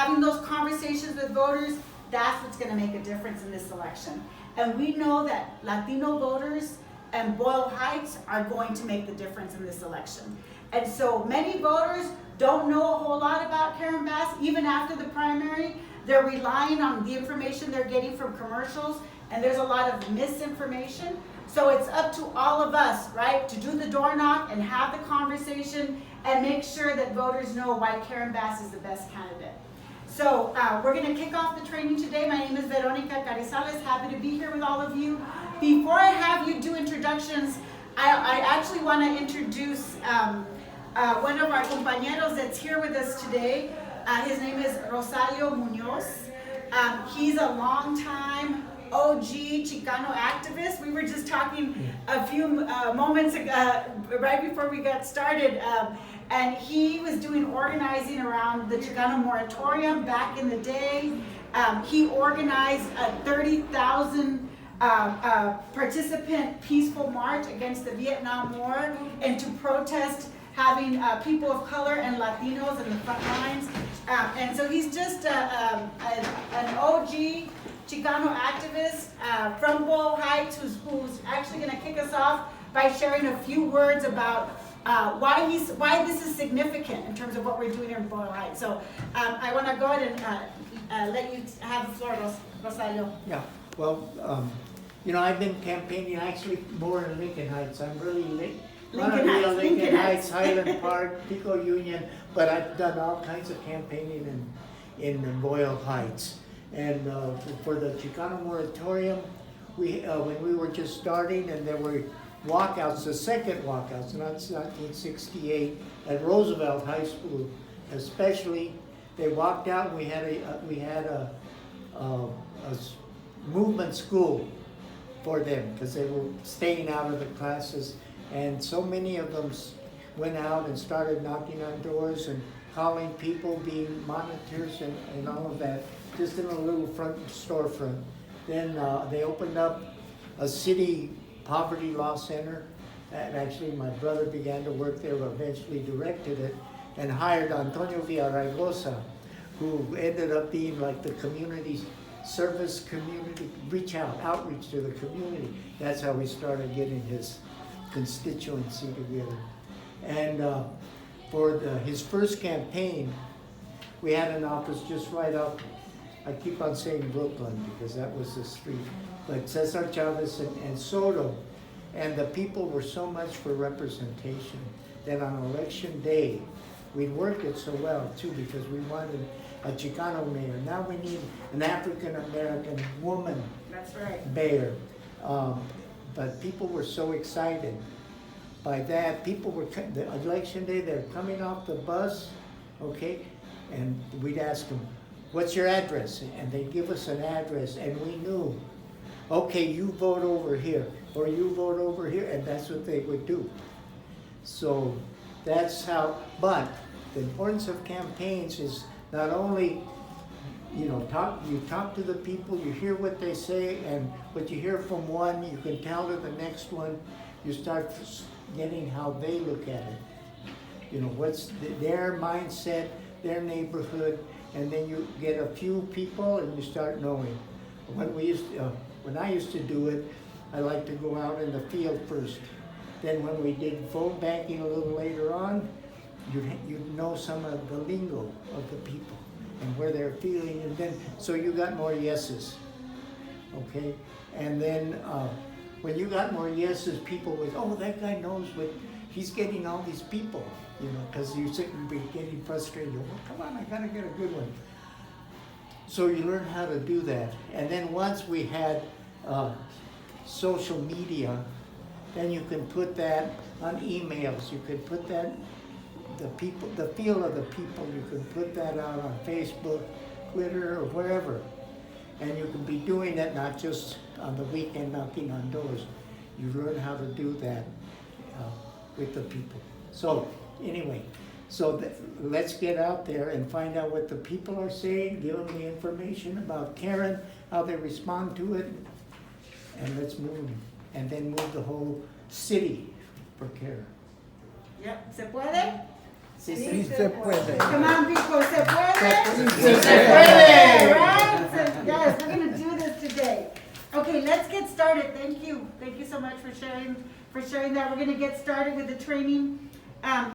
having those conversations with voters, that's what's going to make a difference in this election. And we know that Latino voters and Boyle Heights are going to make the difference in this election. And so many voters don't know a whole lot about Karen Bass, even after the primary. They're relying on the information they're getting from commercials, and there's a lot of misinformation. So it's up to all of us, right, to do the door knock and have the conversation and make sure that voters know why Karen Bass is the best candidate. So we're going to kick off the training today. My name is Veronica Carizales. Happy to be here with all of you. Before I have you do introductions, I actually want to introduce one of our compañeros that's here with us today. His name is Rosario Munoz. He's a longtime OG Chicano activist. We were just talking a few moments ago, right before we got started, and he was doing organizing around the Chicano moratorium back in the day. He organized a 30,000 participant peaceful march against the Vietnam War and to protest having people of color and Latinos in the front lines. And so he's just an OG Chicano activist from Boyle Heights who's actually going to kick us off by sharing a few words about why this is significant in terms of what we're doing here in Boyle Heights. So I want to go ahead and let you have the floor, Rosario. Yeah, well, you know, I've been campaigning actually more in Lincoln Heights. I'm really Lincoln Heights, Highland Park, Pico Union, but I've done all kinds of campaigning in Boyle Heights. And for the Chicano moratorium, when we were just starting, and there were walkouts, the second walkouts, and that's 1968 at Roosevelt High School, especially. They walked out. And we had a movement school for them because they were staying out of the classes. And so many of them went out and started knocking on doors and calling people, being monitors and all of that, just in a little front storefront. Then they opened up a city poverty law center. And actually my brother began to work there, eventually directed it, and hired Antonio Villaraigosa, who ended up being like the community service, community outreach to the community. That's how we started getting his constituency together. And for his first campaign, we had an office just right up, I keep on saying Brooklyn because that was the street, but Cesar Chavez and Soto. And the people were so much for representation that on election day, we worked it so well too because we wanted a Chicano mayor. Now we need an African-American woman. That's right. Mayor. But people were so excited by that. People were, the election day, they're coming off the bus, okay? And we'd ask them, what's your address? And they'd give us an address, and we knew, okay, you vote over here, or you vote over here, and that's what they would do. So that's how, but the importance of campaigns is not only, you know, you talk to the people, you hear what they say, and what you hear from one, you can tell to the next one, you start getting how they look at it. You know, what's their mindset, their neighborhood, and then you get a few people and you start knowing. When I used to do it, I like to go out in the field first. Then when we did phone banking a little later on, you'd know some of the lingo of the people and where they're feeling, and then so you got more yeses, okay? And then when you got more yeses, people would, oh, that guy knows what he's getting, all these people, you know, because you shouldn't be getting frustrated. Well, come on, I gotta get a good one. So you learn how to do that, and then once we had social media, then you can put that on emails. You can put that. The feel of the people, you can put that out on Facebook, Twitter, or wherever. And you can be doing it not just on the weekend knocking on doors. You learn how to do that with the people. So anyway, let's get out there and find out what the people are saying, give them the information about Karen, how they respond to it, and let's move, and then move the whole city for Karen. Yep, ¿se puede? Sí se puede. Come on, people, se puede? Sí se puede. Right? So, yes, we're gonna do this today. Okay, let's get started. Thank you. Thank you so much for sharing that. We're gonna get started with the training.